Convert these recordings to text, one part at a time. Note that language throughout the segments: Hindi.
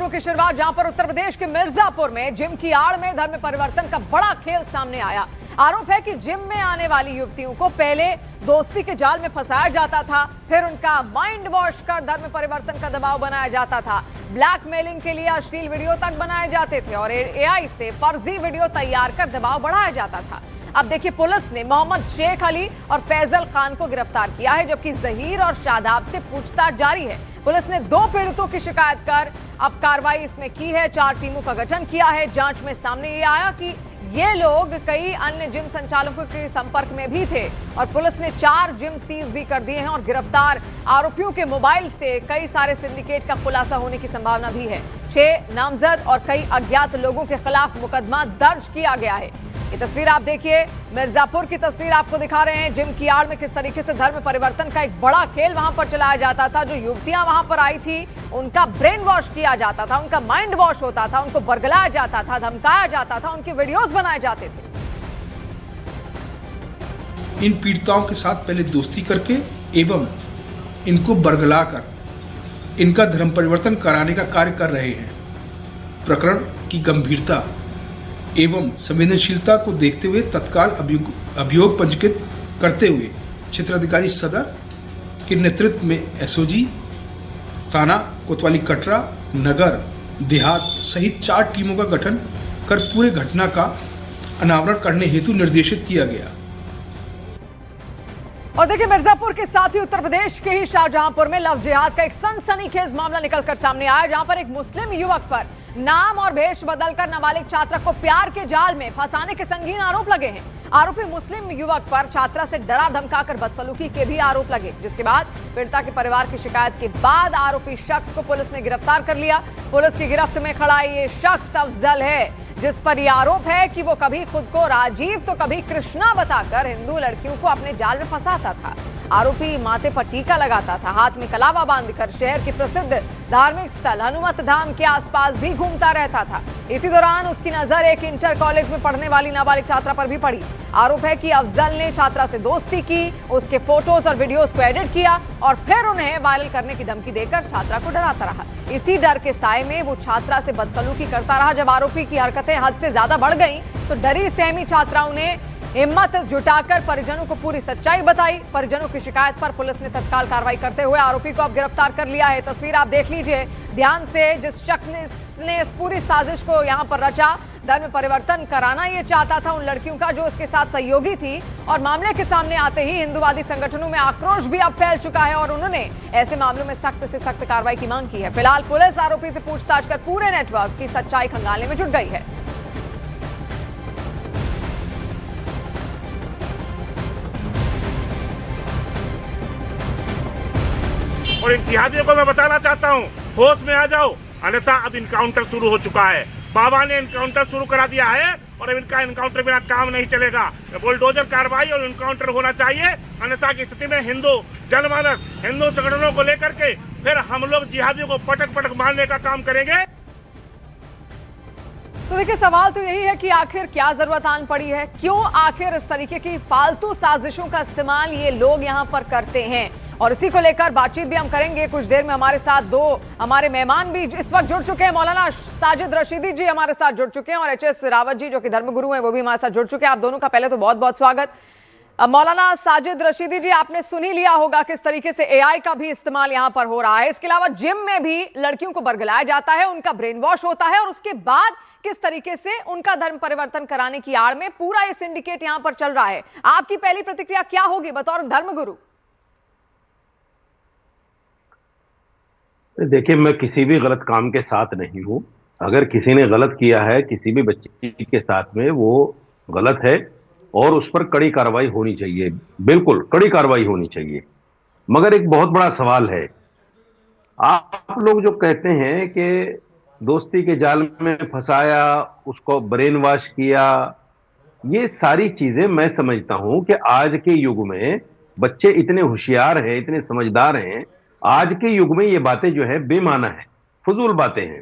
खबरों की शुरुआत जहां पर उत्तर प्रदेश के मिर्जापुर में जिम की आड़ में धर्म परिवर्तन का बड़ा खेल सामने आया। आरोप है कि जिम में आने वाली युवतियों को पहले दोस्ती के जाल में फंसाया जाता था, फिर उनका माइंड वॉश कर धर्म परिवर्तन का दबाव बनाया जाता था। ब्लैकमेलिंग के लिए अश्लील वीडियो तक बनाए जाते थे और एआई से फर्जी वीडियो तैयार कर दबाव बढ़ाया जाता था। अब देखिए, पुलिस ने मोहम्मद शेख अली और फैजल खान को गिरफ्तार किया है, जबकि जहीर और शादाब से पूछताछ जारी है। पुलिस ने 2 पीड़ितों की शिकायत कर अब कार्रवाई इसमें की है। 4 टीमों का गठन किया है। जांच में सामने ये आया कि ये लोग कई अन्य जिम संचालकों के संपर्क में भी थे और पुलिस ने 4 जिम सीज भी कर दिए हैं और गिरफ्तार आरोपियों के मोबाइल से कई सारे सिंडिकेट का खुलासा होने की संभावना भी है। 6 नामजद और कई अज्ञात लोगों के खिलाफ मुकदमा दर्ज किया गया है। ये तस्वीर आप देखिए, मिर्जापुर की तस्वीर आपको दिखा रहे हैं। जिम की आड़ में किस तरीके से धर्म परिवर्तन का एक बड़ा खेल वहां पर चलाया जाता था। जो युवतियां वहां पर आई थी उनका ब्रेन वॉश किया जाता था, उनका माइंड वॉश होता था, उनको बरगलाया जाता था, धमकाया जाता था, उनके वीडियोस बनाए जाते थे। इन पीड़िताओं के साथ पहले दोस्ती करके एवं इनको बरगलाकर इनका धर्म परिवर्तन कराने का कार्य कर रहे हैं। प्रकरण की गंभीरता एवं संवेदनशीलता को देखते हुए तत्काल अभियोग पंजीकृत करते हुए क्षेत्राधिकारी सदर के नेतृत्व में एसओजी थाना कोतवाली कटरा, नगर, देहात सहित 4 टीमों का गठन कर पूरे घटना का अनावरण करने हेतु निर्देशित किया गया। और देखिए, मिर्जापुर के साथ ही उत्तर प्रदेश के ही शाहजहांपुर में लव जिहाद का एक सनसनीखेज मामला निकलकर सामने आया, जहां पर एक मुस्लिम युवक पर नाम और भेष बदलकर नाबालिग छात्रा को प्यार के जाल में फंसाने के संगीन आरोप लगे हैं। आरोपी मुस्लिम युवक पर छात्रा से डरा धमकाकर बदसलूकी के भी आरोप लगे, जिसके बाद पीड़िता के परिवार की शिकायत के बाद आरोपी शख्स को पुलिस ने गिरफ्तार कर लिया। पुलिस की गिरफ्त में खड़ा ये शख्स अफजल है, जिस पर यह आरोप है कि वो कभी खुद को राजीव तो कभी कृष्णा बताकर हिंदू लड़कियों को अपने जाल में फंसाता था। आरोपी माथे पर टीका लगाता था, हाथ में कलावा बांधकर शहर के प्रसिद्ध धार्मिक स्थल हनुमत धाम के आसपास भी घूमता रहता था। इसी दौरान उसकी नजर एक इंटर कॉलेज में पढ़ने वाली नाबालिग छात्रा पर भी पड़ी। आरोप है कि अफजल ने छात्रा से दोस्ती की, उसके फोटोज और वीडियोस को एडिट किया और फिर उन्हें वायरल करने की धमकी देकर छात्रा को डराता रहा। इसी डर के साए में वो छात्रा से बदसलूकी करता रहा। जब आरोपी की हरकतें हद से ज्यादा बढ़ गईं, तो डरी सहमी छात्राओं ने हिम्मत जुटाकर परिजनों को पूरी सच्चाई बताई। परिजनों की शिकायत पर पुलिस ने तत्काल कार्रवाई करते हुए आरोपी को अब गिरफ्तार कर लिया है। तस्वीर आप देख लीजिए ध्यान से। जिस शख्स ने इस पूरी साजिश को यहां पर रचा, धर्म परिवर्तन कराना ये चाहता था उन लड़कियों का जो उसके साथ सहयोगी थी, और मामले के सामने आते ही हिंदूवादी संगठनों में आक्रोश भी अब फैल चुका है और उन्होंने ऐसे मामलों में सख्त से सख्त कार्रवाई की मांग की है। फिलहाल पुलिस आरोपी से पूछताछ कर पूरे नेटवर्क की सच्चाई खंगालने में जुट गई है। और इन जिहादियों को मैं बताना चाहता हूँ, होश में आ जाओ, अन्यथा अब इनकाउंटर शुरू हो चुका है। बाबा ने इनकाउंटर शुरू करा दिया है और अब इनका इनकाउंटर बिना काम नहीं चलेगा। बुलडोजर कार्रवाई और इनकाउंटर होना चाहिए, अन्यथा की स्थिति में हिंदू जनमानस, हिंदू संगठनों को लेकर के फिर हम लोग जिहादियों को पटक पटक मारने का काम करेंगे। तो देखिए, सवाल तो यही है कि आखिर क्या जरूरत आन पड़ी है, क्यों आखिर इस तरीके की फालतू साजिशों का इस्तेमाल ये लोग यहाँ पर करते हैं, और इसी को लेकर बातचीत भी हम करेंगे। कुछ देर में हमारे साथ 2 हमारे मेहमान भी इस वक्त जुड़ चुके हैं। मौलाना साजिद रशीदी जी हमारे साथ जुड़ चुके हैं और एचएस रावत जी जो कि धर्मगुरु हैं वो भी हमारे साथ जुड़ चुके हैं। आप दोनों का पहले तो बहुत बहुत स्वागत। मौलाना साजिद रशीदी जी, आपने सुन ही लिया होगा किस तरीके से एआई का भी इस्तेमाल यहाँ पर हो रहा है। इसके अलावा जिम में भी लड़कियों को बरगलाया जाता है, उनका ब्रेन वॉश होता है और उसके बाद किस तरीके से उनका धर्म परिवर्तन कराने की आड़ में पूरा ये सिंडिकेट यहाँ पर चल रहा है। आपकी पहली प्रतिक्रिया क्या होगी बतौर धर्मगुरु? देखिए, मैं किसी भी गलत काम के साथ नहीं हूं। अगर किसी ने गलत किया है किसी भी बच्चे के साथ में, वो गलत है और उस पर कड़ी कार्रवाई होनी चाहिए, बिल्कुल कड़ी कार्रवाई होनी चाहिए। मगर एक बहुत बड़ा सवाल है, आप लोग जो कहते हैं कि दोस्ती के जाल में फंसाया, उसको ब्रेन वॉश किया, ये सारी चीजें मैं समझता हूं कि आज के युग में बच्चे इतने होशियार हैं, इतने समझदार हैं, आज के युग में ये बातें जो है बेमाना है, फजूल बातें हैं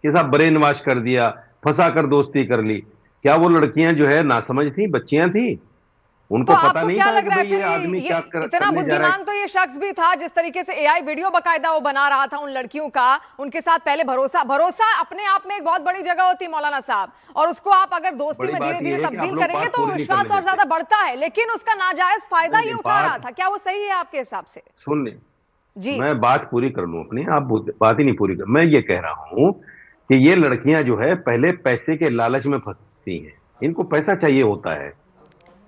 कि साहब ब्रेन वॉश कर दिया, फंसा कर दोस्ती कर ली। क्या वो लड़कियां जो है नासमझ थी, बच्चियां थी? उनको तो पता आपको नहीं क्या था लग कि रहा है भाई फिर ये आदमी क्या इतना करने जा रहा है। बुद्धिमान तो ये शख्स भी था जिस तरीके से एआई वीडियो बकायदा वो बना रहा था उन लड़कियों का, उनके साथ पहले भरोसा अपने आप में एक बहुत बड़ी जगह होती है मौलाना साहब, और उसको आप अगर दोस्ती बड़ी में धीरे बात धीरे ये है कि आप तब्दील लोग करेंगे बात तो पूरी नहीं विश्वास करने और ज्यादा देते। बढ़ता है, लेकिन उसका नाजायज फायदा नहीं, ये नहीं, उठा रहा बात था, क्या वो सही है आपके हिसाब से? सुन ले, जी मैं बात पूरी कर लूं अपनी, आप बात ही नहीं पूरी कर। मैं ये कह रहा हूं कि ये लड़कियां जो है पहले पैसे के लालच में फंसती हैं, इनको पैसा चाहिए होता है,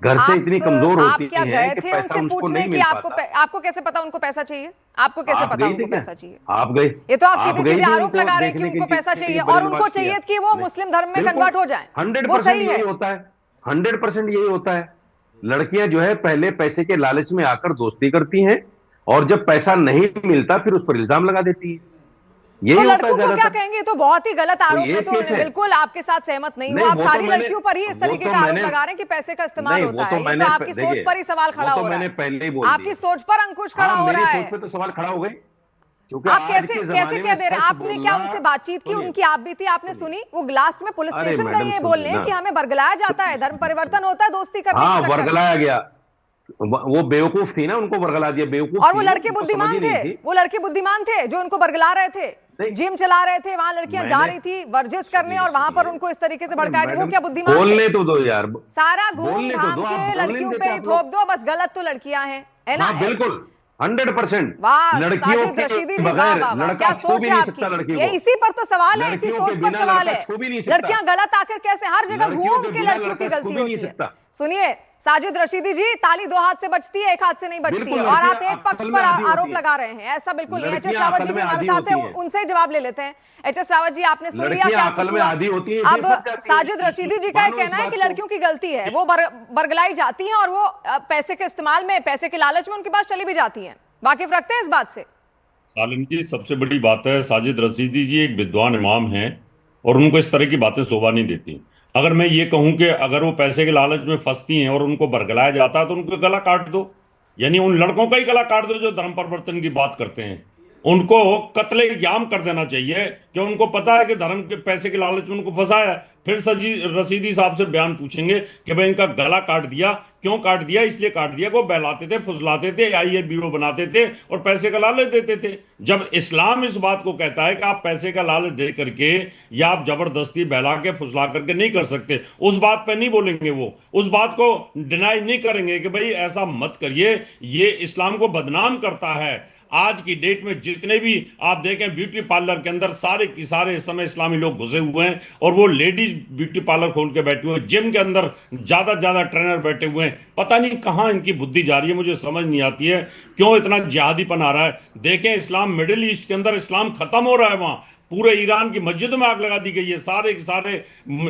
घर से इतनी कमजोर आप होती क्या हैं गए कि थे पैसा उनसे उनको पूछने नहीं कि मिल आपको पाता। आपको कैसे पता उनको पैसा चाहिए? आपको कैसे आप पता गई उनको थी क्या? पैसा चाहिए? आप गए? ये तो आप आप सीधे गई सीधे थी आरोप उनको लगा रहे हैं कि देखने उनको के पैसा लिए चाहिए कि और बड़ी उनको बात किया? चाहिए कि वो नहीं, मुस्लिम धर्म में बिल्कुल कन्वर्ट हो जाए। 100% सही है। यही होता है, 100% यही होता है। लड़कियां जो है पहले पैसे के लालच में आकर दोस्ती करती हैं, और जब पैसा नहीं मिलता फिर उस पर इल्जाम लगा देती है। तो यही होता है लड़कों को क्या ज्यादातर। कहेंगे? तो बहुत ही गलत तो आरोप। ये मैं तो केस है। बिल्कुल आपके साथ सहमत नहीं हूँ। नहीं, आप वो तो सारी मैंने लड़कियों पर ही इस वो तरीके तो का आरोप मैंने लगा रहे हैं कि पैसे का इस्तेमाल नहीं, होता वो तो है। ये मैंने तो आपकी सोच देखिए, पर ही सवाल खड़ा वो तो हो रहा मैंने है। पहले ही बोल आपकी दिया। सोच पर अंकुश खड़ा हाँ, हो मेरी रहा सोच है। पे तो सवाल खड़ा हो गए, क्योंकि आप आज कैसे के कैसे जमाने कह में दे रहे हैं? सच आपने क्या बोलना। उनसे बातचीत की? सुनिए, उनकी आप बीती आपने सुनी? वो लास्ट में पुलिस अरे स्टेशन गए मैडम ये सुनिए बोलने ना, कि हमें बरगलाया जाता है, धर्म परिवर्तन होता है दोस्ती करने हाँ के चक्कर में। वर्गलाया गया। वो बेवकूफ थी ना, उनको वर्गला दिया, बेवकूफ और वो थी वो, लड़के उनको समझ ही बुद्धिमान थे, नहीं थी। वो लड़के बुद्धिमान थे जो उनको बरगला रहे थे, नहीं, जिम चला रहे थे, वहां लड़कियां जा मैंने रही थी वर्जिश करने सुनिए और वहां पर सुनिए, उनको इस तरीके से अरे भड़का रही। वो मैडम क्या बुद्धिमान थे? बोलने तो दो यार, सारा घूम बोलने तो घाम दो, आप के बोलने लड़कियों नहीं पे देते ही आप थोप लोग। दो, बस गलत तो लड़कियां हैं, है ना? हाँ बिल्कुल 100%। वाह लड़कियों साजिद के रशीदी जी, वाह बगैर वाह वाह, लड़का क्या छू सोच भी है नहीं आपकी। सकता लड़की ये को। इसी पर तो सवाल है, इसी लड़कियों सोच के पर बिना सवाल लड़का है। छू भी नहीं सकता। लड़कियां गलत आकर कैसे हर जगह लड़कियों घूम के के बिना लड़कियों की लड़का छू गलती भी नहीं होती है। सकता। सुनिए साजिद रशीदी जी, ताली दो हाथ से बजती है, एक हाथ से नहीं बजती है, बिल्कुल, और आप लड़कियां एक पक्ष अक्ल पर में आदी आरोप होती हैं। लगा रहे हैं, ऐसा बिल्कुल नहीं है। एच.एस. लड़कियां रावत अकल जी भी में हमारे आदी साथ होती है, हैं। उनसे ही जवाब ले लेते हैं। एच.एस. रावत जी, आपने सुन लिया लड़कियां क्या अकल कुछ में हुआ? आदी होती हैं, अब ये सब जाती हैं। साजिद रशीदी जी का मानो कहना इस है कि बात को। लड़कियों की गलती है, वो बरगलाई जाती हैं और वो पैसे के इस्तेमाल में, पैसे के लालच में उनके पास चली भी जाती हैं। वाकिफ रखते हैं इस बात से? सालिन जी, सबसे बड़ी बात है, साजिद रशीदी जी एक विद्वान इमाम हैं और उनको इस तरह की बातें शोभा नहीं देती। अगर मैं ये कहूं कि अगर वो पैसे के लालच में फंसती हैं और उनको बरगलाया जाता है तो उनको गला काट दो, यानी उन लड़कों का ही गला काट दो जो धर्म परिवर्तन की बात करते हैं। उनको कत्ले-ए-आम कर देना चाहिए कि उनको पता है कि धर्म के पैसे के लालच में उनको फंसाया। फिर सजी रशीदी साहब से बयान पूछेंगे कि भाई इनका गला काट दिया, क्यों काट दिया? इसलिए काट दिया कि वो बहलाते थे, फुसलाते थे, ये वीडियो बनाते थे और पैसे का लालच देते थे। जब इस्लाम इस बात को कहता है कि आप पैसे का लालच दे करके या आप जबरदस्ती बहला के फुसला करके नहीं कर सकते, उस बात पे नहीं बोलेंगे, वो उस बात को डिनाई नहीं करेंगे कि भाई ऐसा मत करिए, ये इस्लाम को बदनाम करता है। आज की डेट में जितने भी आप देखें ब्यूटी पार्लर के अंदर सारे की सारे इस समय इस्लामी लोग घुसे हुए हैं और वो लेडीज ब्यूटी पार्लर खोल के बैठे हुए हैं, जिम के अंदर ज्यादा ट्रेनर बैठे हुए हैं। पता नहीं कहाँ इनकी बुद्धि जा रही है, मुझे समझ नहीं आती है क्यों इतना जिहादीपन आ रहा है। देखें इस्लाम मिडिल ईस्ट के अंदर इस्लाम खत्म हो रहा है, वहां पूरे ईरान की मस्जिद में आग लगा दी गई है, सारे के सारे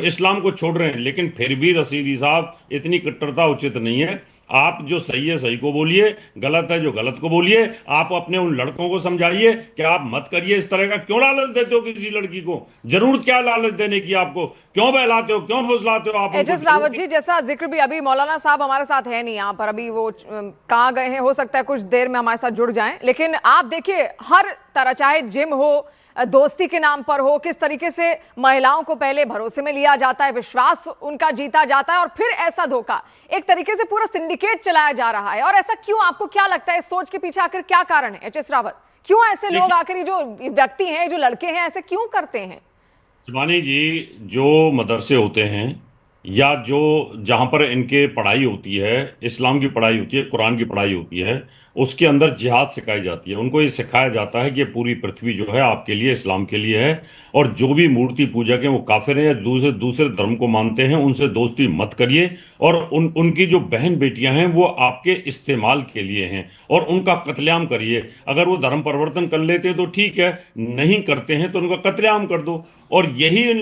इस्लाम को छोड़ रहे हैं। लेकिन फिर भी रशीदी साहब इतनी कट्टरता उचित नहीं है। आप जो सही है सही को बोलिए, गलत है जो गलत को बोलिए। आप अपने उन लड़कों को समझाइए कि आप मत करिए इस तरह का। क्यों लालच देते हो किसी लड़की को? जरूरत क्या लालच देने की? आपको क्यों बहलाते हो, क्यों फुसलाते हो आप? एच.एस. रावत जी, जैसा जिक्र भी अभी मौलाना साहब हमारे साथ है नहीं यहाँ पर, अभी वो कहाँ गए हैं, हो सकता है कुछ देर में हमारे साथ जुड़ जाएं। लेकिन आप देखिए हर तरह, चाहे जिम हो, दोस्ती के नाम पर हो, किस तरीके से महिलाओं को पहले भरोसे में लिया जाता है, विश्वास उनका जीता जाता है और फिर ऐसा धोखा, एक तरीके से पूरा सिंडिकेट चलाया जा रहा है। और ऐसा क्यों? आपको क्या लगता है इस सोच के पीछे आखिर क्या कारण है एच.एस. रावत? क्यों ऐसे लोग आखिर जो व्यक्ति हैं, जो लड़के हैं, ऐसे क्यों करते हैं? शिवानी जी, जो मदरसे होते हैं या जो जहाँ पर इनके पढ़ाई होती है, इस्लाम की पढ़ाई होती है, कुरान की पढ़ाई होती है, उसके अंदर जिहाद सिखाई जाती है। उनको ये सिखाया जाता है कि ये पूरी पृथ्वी जो है आपके लिए, इस्लाम के लिए है, और जो भी मूर्ति पूजक हैं वो काफिर हैं या दूसरे धर्म को मानते हैं, उनसे दोस्ती मत करिए। और उनकी जो बहन बेटियां हैं वो आपके इस्तेमाल के लिए हैं और उनका कत्लेआम करिए। अगर वो धर्म परिवर्तन कर लेते हैं तो ठीक है, नहीं करते हैं तो उनका कत्लेआम कर दो। और यही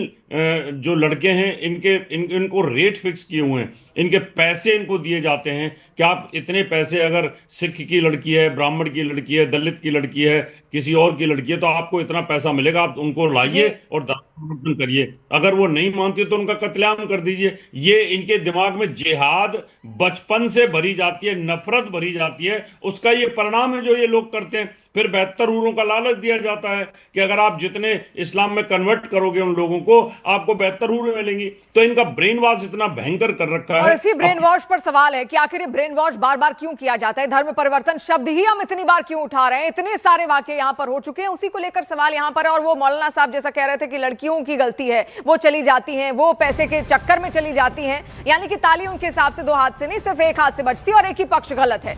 जो लड़के हैं इनको रेट फिक्स किए हुए हैं, इनके पैसे इनको दिए जाते हैं कि आप इतने पैसे, अगर सिख की लड़की है, ब्राह्मण की लड़की है, दलित की लड़की है, किसी और की लड़की है, तो आपको इतना पैसा मिलेगा, आप उनको लाइए और धर्म परिवर्तन करिए। अगर वो नहीं मानती तो उनका कत्लेआम कर दीजिए। ये इनके दिमाग में जिहाद बचपन से भरी जाती है, नफरत भरी जाती है, उसका ये परिणाम है जो ये लोग करते हैं। फिर 72 हूरों का लालच दिया जाता है कि अगर आप जितने इस्लाम में कन्वर्ट करोगे उन लोगों को, आपको 72 हूरें मिलेंगी। तो इनका ब्रेन वॉश इतना भयंकर कर रखा और है। इसी ब्रेन वॉश पर सवाल है कि आखिर ये ब्रेन वॉश बार बार क्यों किया जाता है? धर्म परिवर्तन शब्द ही हम इतनी बार क्यों उठा रहे हैं? इतने सारे वाकये यहाँ पर हो चुके हैं, उसी को लेकर सवाल यहाँ पर है। और वो मौलाना साहब जैसा कह रहे थे कि लड़कियों की गलती है, वो चली जाती हैं, वो पैसे के चक्कर में चली जाती हैं, यानी कि ताली उनके हिसाब से दो हाथ से नहीं, सिर्फ एक हाथ से बजती है और एक ही पक्ष गलत है।